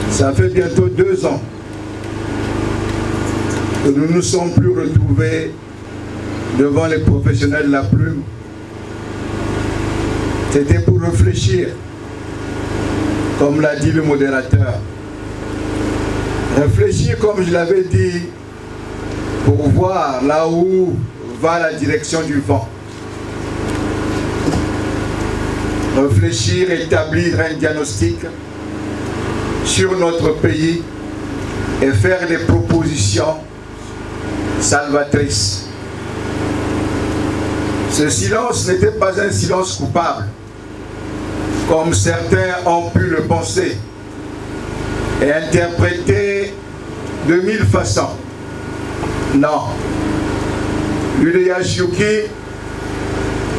Ça fait bientôt 2 ans que nous ne nous sommes plus retrouvés devant les professionnels de la plume. C'était pour réfléchir, comme l'a dit le modérateur. Réfléchir, comme je l'avais dit, pour voir là où va la direction du vent. Réfléchir, établir un diagnostic sur notre pays et faire des propositions salvatrices. Ce silence n'était pas un silence coupable, comme certains ont pu le penser et interpréter de 1000 façons. Non. L'UDH Yuki,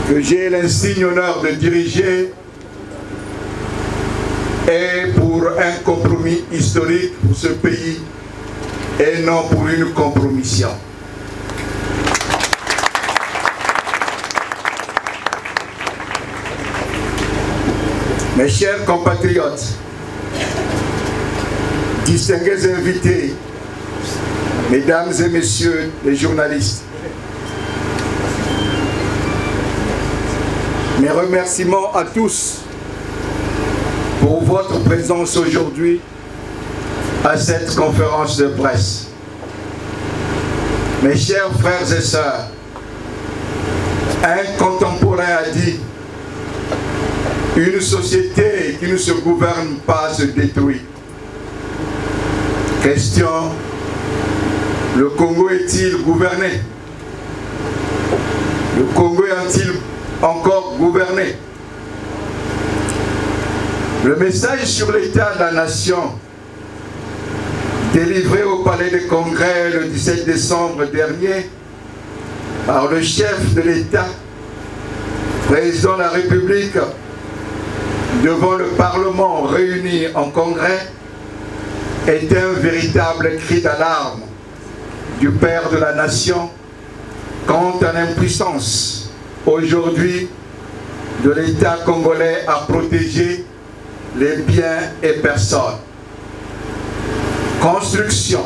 que j'ai l'insigne honneur de diriger, est pour un compromis historique pour ce pays et non pour une compromission. Mes chers compatriotes, distingués invités, mesdames et messieurs les journalistes, mes remerciements à tous pour votre présence aujourd'hui à cette conférence de presse. Mes chers frères et sœurs, un contemporain a dit: une société qui ne se gouverne pas se détruit. Question: le Congo est-il gouverné? Le Congo est-il encore gouverné? Le message sur l'état de la nation délivré au Palais des Congrès le 17 décembre dernier par le chef de l'État, président de la République, devant le Parlement réuni en Congrès, est un véritable cri d'alarme du Père de la Nation quant à l'impuissance aujourd'hui de l'État congolais à protéger les biens et personnes. Construction,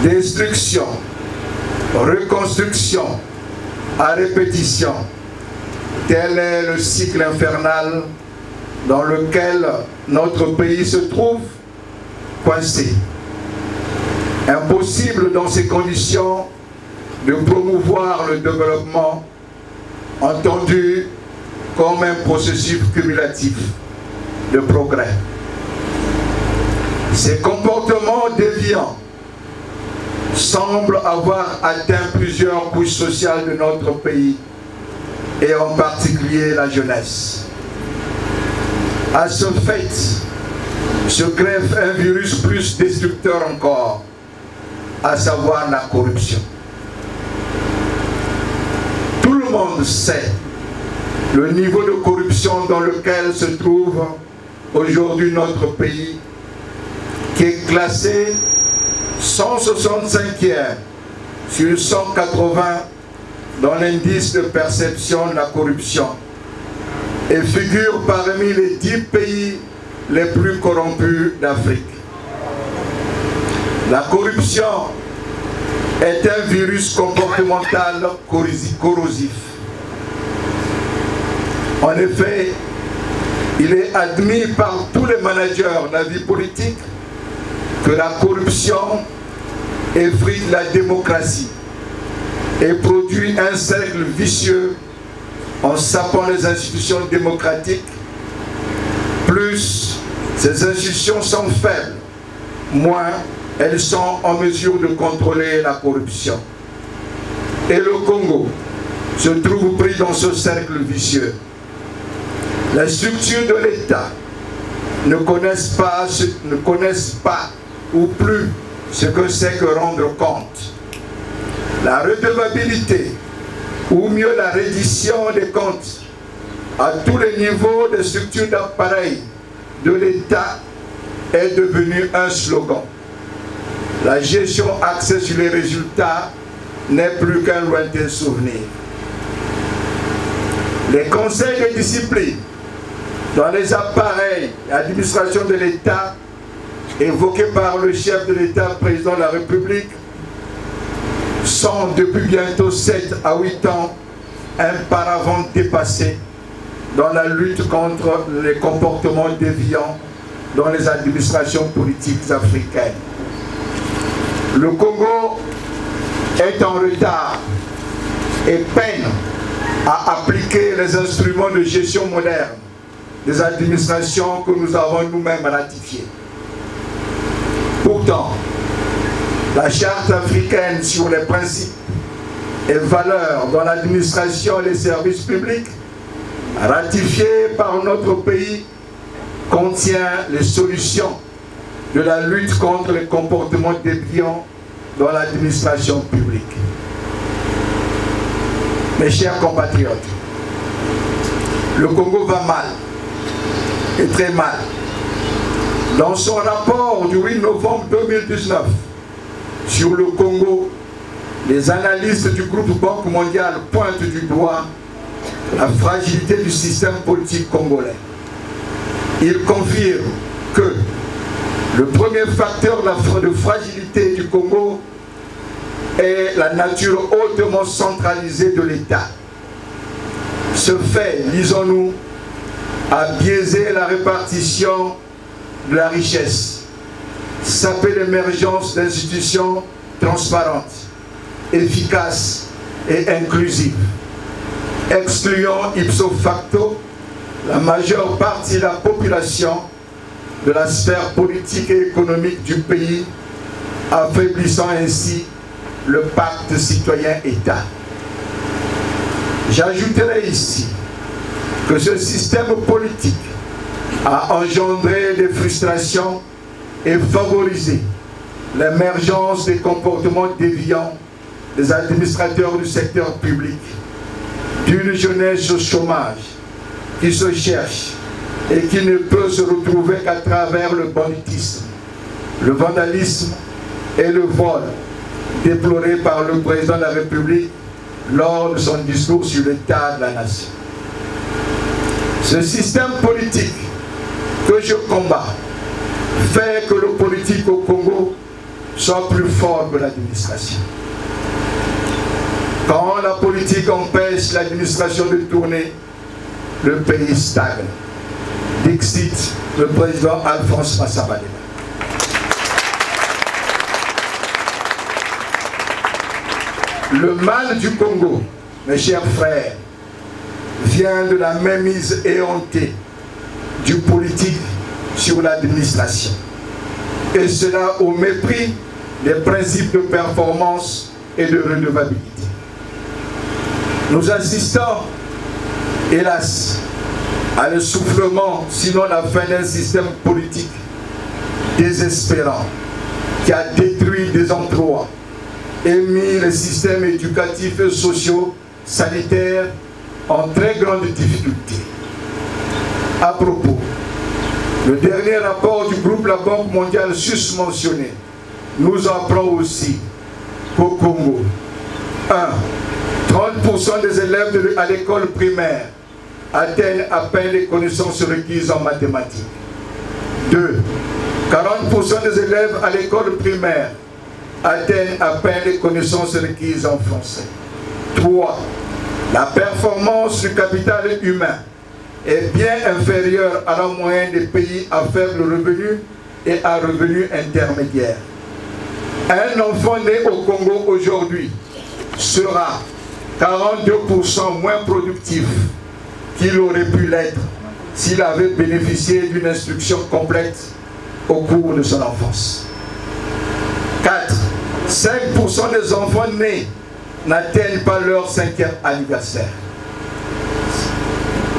destruction, reconstruction à répétition, tel est le cycle infernal dans lequel notre pays se trouve coincé. Impossible dans ces conditions de promouvoir le développement entendu comme un processus cumulatif de progrès. Ces comportements déviants semblent avoir atteint plusieurs couches sociales de notre pays et en particulier la jeunesse. À ce fait, se greffe un virus plus destructeur encore, à savoir la corruption. Tout le monde sait le niveau de corruption dans lequel se trouve aujourd'hui notre pays, qui est classé 165e sur 180 dans l'indice de perception de la corruption et figure parmi les 10 pays les plus corrompus d'Afrique. La corruption est un virus comportemental corrosif. En effet, il est admis par tous les managers de la vie politique que la corruption effrite la démocratie et produit un cercle vicieux en sapant les institutions démocratiques. Plus ces institutions sont faibles, moins elles sont en mesure de contrôler la corruption. Et le Congo se trouve pris dans ce cercle vicieux. Les structures de l'État ne connaissent pas ou plus ce que c'est que rendre compte. La redevabilité, ou mieux la reddition des comptes à tous les niveaux des structures d'appareil de l'État est devenu un slogan. La gestion axée sur les résultats n'est plus qu'un lointain souvenir. Les conseils de discipline dans les appareils et administrations de l'État évoquées par le chef de l'État, président de la République, sont depuis bientôt 7 à 8 ans un paravent dépassé dans la lutte contre les comportements déviants dans les administrations politiques africaines. Le Congo est en retard et peine à appliquer les instruments de gestion moderne des administrations que nous avons nous-mêmes ratifiées. Pourtant, la Charte africaine sur les principes et valeurs dans l'administration et les services publics, ratifiée par notre pays, contient les solutions de la lutte contre les comportements déviants dans l'administration publique. Mes chers compatriotes, le Congo va mal, et très mal. Dans son rapport du 8 novembre 2019 sur le Congo, les analystes du groupe Banque mondiale pointent du doigt la fragilité du système politique congolais. Ils confirment que le premier facteur de fragilité du Congo est la nature hautement centralisée de l'État. Ce fait, lisons-nous, a biaisé la répartition de la richesse, sapé l'émergence d'institutions transparentes, efficaces et inclusives, excluant ipso facto la majeure partie de la population de la sphère politique et économique du pays, affaiblissant ainsi le pacte citoyen-État. J'ajouterai ici que ce système politique a engendré des frustrations et favorisé l'émergence des comportements déviants des administrateurs du secteur public, d'une jeunesse au chômage qui se cherche et qui ne peut se retrouver qu'à travers le banditisme, le vandalisme et le vol déploré par le président de la République lors de son discours sur l'état de la nation. Ce système politique que je combats fait que le politique au Congo soit plus fort que l'administration. Quand la politique empêche l'administration de tourner, le pays stagne. Dixit le président Alphonse Massabalema. Le mal du Congo, mes chers frères, vient de la mainmise éhontée du politique sur l'administration. Et cela au mépris des principes de performance et de redevabilité. Nous assistons, hélas, à l'essoufflement, sinon la fin d'un système politique désespérant qui a détruit des emplois et mis les systèmes éducatifs et sociaux, sanitaires en très grande difficulté. À propos, le dernier rapport du groupe La Banque mondiale susmentionné nous apprend aussi qu'au Congo, 30% des élèves à l'école primaire atteignent à peine les connaissances requises en mathématiques. 2. 40% des élèves à l'école primaire atteignent à peine les connaissances requises en français. 3. La performance du capital humain est bien inférieure à la moyenne des pays à faible revenu et à revenu intermédiaire. Un enfant né au Congo aujourd'hui sera 42% moins productif qu'il aurait pu l'être s'il avait bénéficié d'une instruction complète au cours de son enfance. 4. 5% des enfants nés n'atteignent pas leur 5e anniversaire.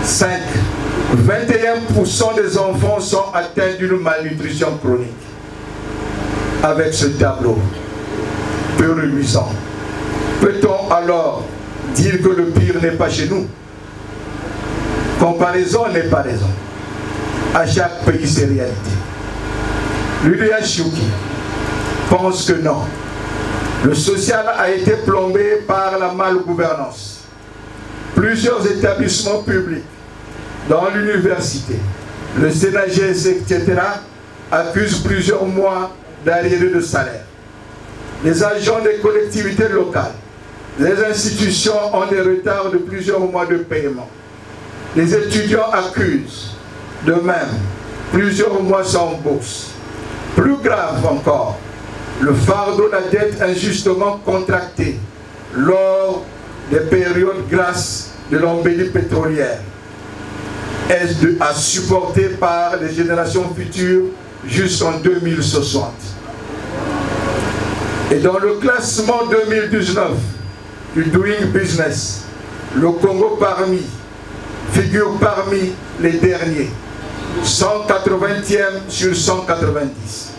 5. 21% des enfants sont atteints d'une malnutrition chronique. Avec ce tableau peu reluisant, peut-on alors dire que le pire n'est pas chez nous? Comparaison n'est pas raison. À chaque pays, c'est réalité. L'UDA Chouki pense que non. Le social a été plombé par la malgouvernance. Plusieurs établissements publics, dans l'université, le CNAGS, etc., accusent plusieurs mois d'arriérés de salaire. Les agents des collectivités locales, les institutions ont des retards de plusieurs mois de paiement. Les étudiants accusent de même plusieurs mois sans bourse. Plus grave encore, le fardeau de la dette injustement contractée lors des périodes grasses de l'embellie pétrolière est à supporter par les générations futures jusqu'en 2060. Et dans le classement 2019 du Doing Business, le Congo figure parmi les derniers, 180e sur 190.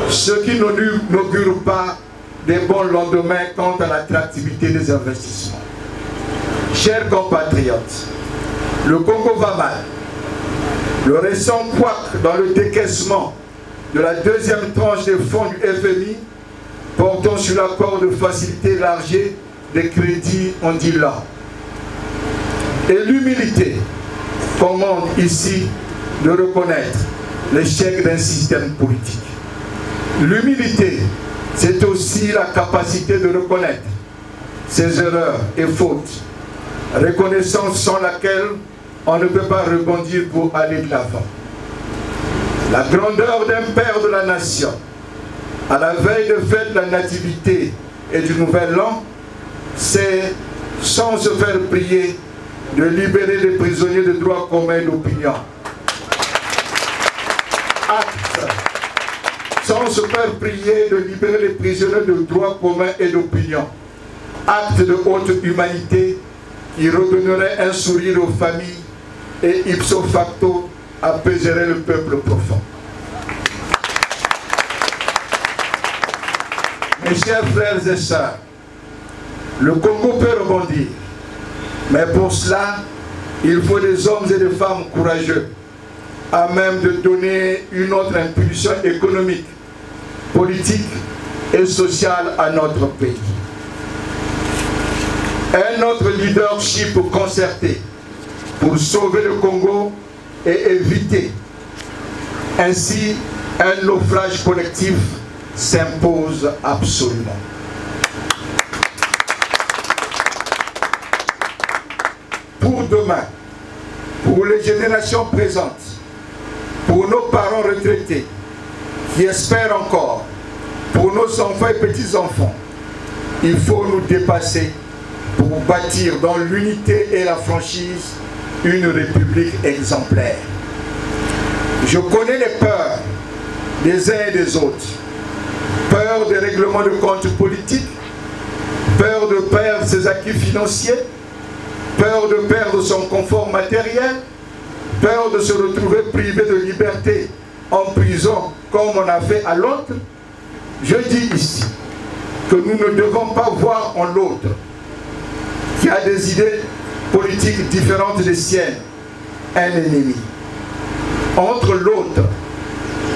Ce qui n'augure pas des bons lendemains quant à l'attractivité des investissements. Chers compatriotes, le Congo va mal. Le récent couac dans le décaissement de la deuxième tranche des fonds du FMI portant sur l'accord de facilité élargie des crédits en 10 ans. Et l'humilité commande ici de reconnaître l'échec d'un système politique. L'humilité, c'est aussi la capacité de reconnaître ses erreurs et fautes, reconnaissance sans laquelle on ne peut pas rebondir pour aller de l'avant. La grandeur d'un père de la nation, à la veille de fête de la nativité et du nouvel an, c'est, sans se faire prier, de libérer les prisonniers de droit commun et d'opinion. Acte, sans se faire prier, de libérer les prisonniers de droit commun et d'opinion. Acte de haute humanité qui redonnerait un sourire aux familles et ipso facto apaiserait le peuple profond. Mes chers frères et sœurs, le Congo peut rebondir, mais pour cela, il faut des hommes et des femmes courageux, à même de donner une autre impulsion économique, politique et sociale à notre pays. Un autre leadership concerté pour sauver le Congo et éviter ainsi un naufrage collectif s'impose absolument. Pour demain, pour les générations présentes, pour nos parents retraités qui espèrent encore, pour nos enfants et petits-enfants, il faut nous dépasser pour bâtir dans l'unité et la franchise une république exemplaire. Je connais les peurs des uns et des autres. Peur des règlements de comptes politiques, peur de perdre ses acquis financiers, peur de perdre son confort matériel, peur de se retrouver privé de liberté en prison comme on a fait à l'autre. Je dis ici que nous ne devons pas voir en l'autre qui a des idées politiques différentes des siennes un ennemi. Entre l'autre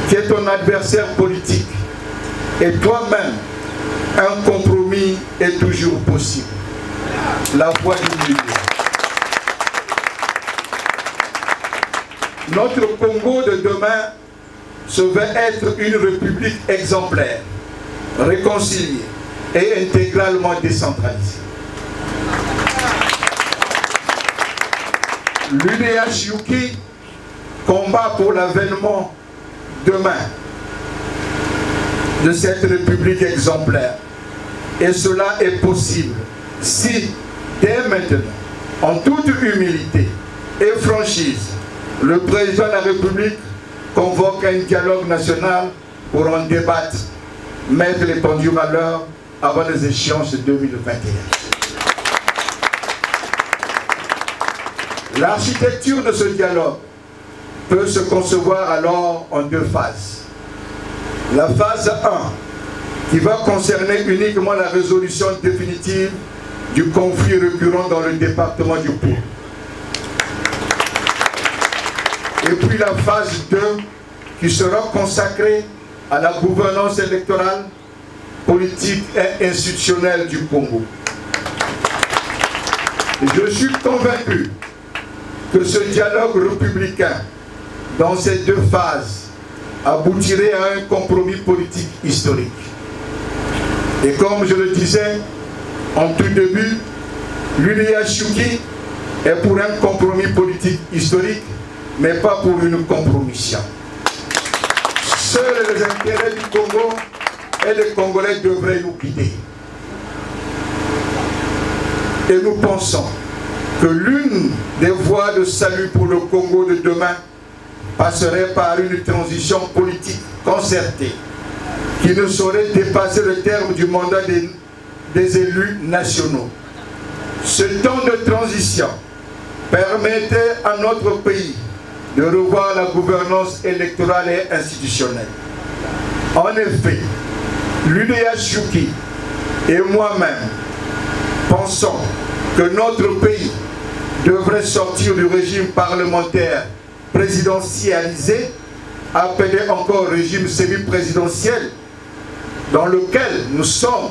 qui est ton adversaire politique et toi-même, un compromis est toujours possible. La voie du milieu. Notre Congo de demain se veut être une république exemplaire, réconciliée et intégralement décentralisée. L'UDH-UKI combat pour l'avènement demain de cette république exemplaire. Et cela est possible si, dès maintenant, en toute humilité et franchise, le président de la République convoque un dialogue national pour en débattre, mettre les pendules à l'heure avant les échéances de 2021. L'architecture de ce dialogue peut se concevoir alors en 2 phases. La phase 1, qui va concerner uniquement la résolution définitive du conflit récurrent dans le département du Pau. Et puis la phase 2, qui sera consacrée à la gouvernance électorale, politique et institutionnelle du Congo. Et je suis convaincu que ce dialogue républicain, dans ces 2 phases, aboutirait à un compromis politique historique. Et comme je le disais en tout début, l'UDH Chouki est pour un compromis politique historique, mais pas pour une compromission. Seuls les intérêts du Congo et des Congolais devraient nous guider. Et nous pensons que l'une des voies de salut pour le Congo de demain passerait par une transition politique concertée qui ne saurait dépasser le terme du mandat des élus nationaux. Ce temps de transition permettait à notre pays de revoir la gouvernance électorale et institutionnelle. En effet, l'UDH Chouki et moi-même pensons que notre pays devrait sortir du régime parlementaire présidentialisé, appelé encore régime semi-présidentiel, dans lequel nous sommes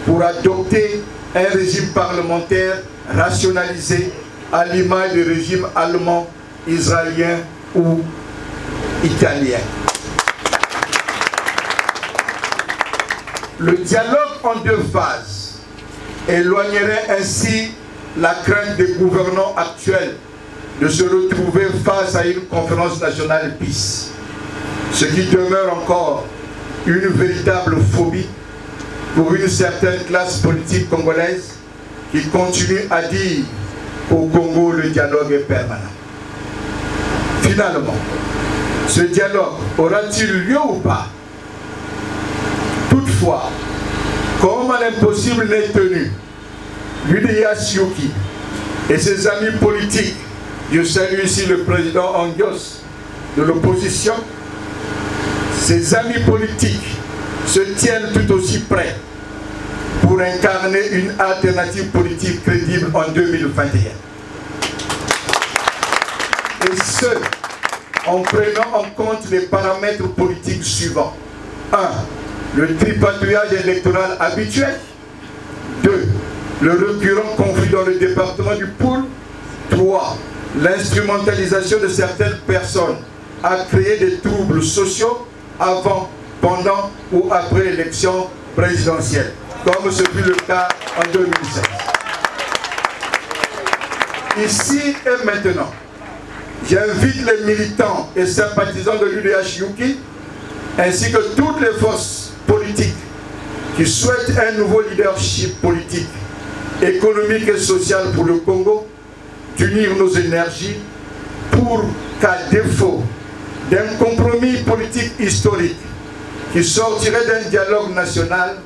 pour adopter un régime parlementaire rationalisé à l'image du régime allemand, israélien ou italien. Le dialogue en deux phases éloignerait ainsi la crainte des gouvernants actuels de se retrouver face à une conférence nationale PIS, ce qui demeure encore une véritable phobie pour une certaine classe politique congolaise qui continue à dire qu'au Congo le dialogue est permanent. Finalement, ce dialogue aura-t-il lieu ou pas? Toutefois, comme l'impossible n'est tenu, l'UDH Chouki et ses amis politiques, je salue ici le président Angios de l'opposition, ses amis politiques se tiennent tout aussi prêts pour incarner une alternative politique crédible en 2021. Et ce, en prenant en compte les paramètres politiques suivants. 1. Le tripatouillage électoral habituel. 2. Le récurrent conflit dans le département du Poul. 3. L'instrumentalisation de certaines personnes a créé des troubles sociaux avant, pendant ou après l'élection présidentielle, comme ce fut le cas en 2016. Ici et maintenant, j'invite les militants et sympathisants de l'UDH Chouki, ainsi que toutes les forces politiques qui souhaitent un nouveau leadership politique, économique et social pour le Congo, d'unir nos énergies pour qu'à défaut d'un compromis politique historique qui sortirait d'un dialogue national,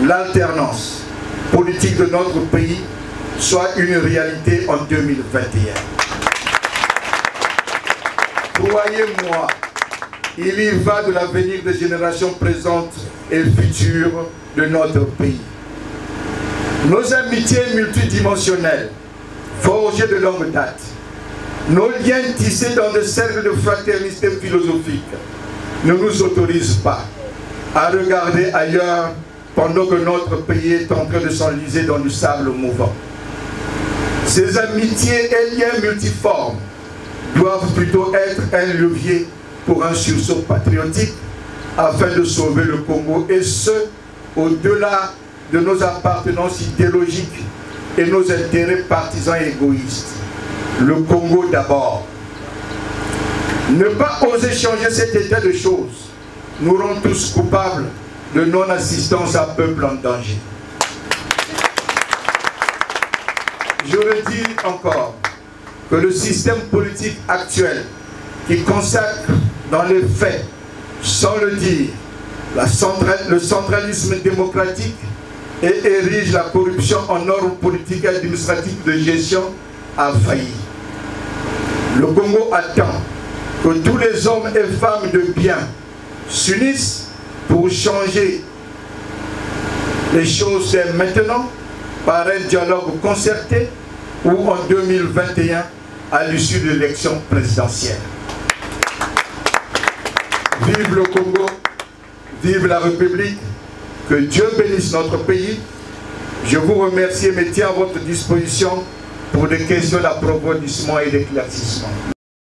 l'alternance politique de notre pays soit une réalité en 2021. Croyez-moi, il y va de l'avenir des générations présentes et futures de notre pays. Nos amitiés multidimensionnelles, forgées de longue date, nos liens tissés dans des cercles de fraternité philosophique, ne nous autorisent pas à regarder ailleurs pendant que notre pays est en train de s'enliser dans du sable mouvant. Ces amitiés et liens multiformes doivent plutôt être un levier pour un sursaut patriotique afin de sauver le Congo, et ce, au-delà de nos appartenances idéologiques et nos intérêts partisans et égoïstes. Le Congo d'abord. Ne pas oser changer cet état de choses nous rend tous coupables de non-assistance à peuple en danger. Je le dis encore, que le système politique actuel qui consacre dans les faits, sans le dire, le centralisme démocratique et érige la corruption en norme politique et administrative de gestion a failli. Le Congo attend que tous les hommes et femmes de bien s'unissent pour changer les choses dès maintenant par un dialogue concerté ou en 2021 à l'issue de l'élection présidentielle. Vive le Congo, vive la République, que Dieu bénisse notre pays. Je vous remercie et me tiens à votre disposition pour des questions d'approfondissement et d'éclaircissement.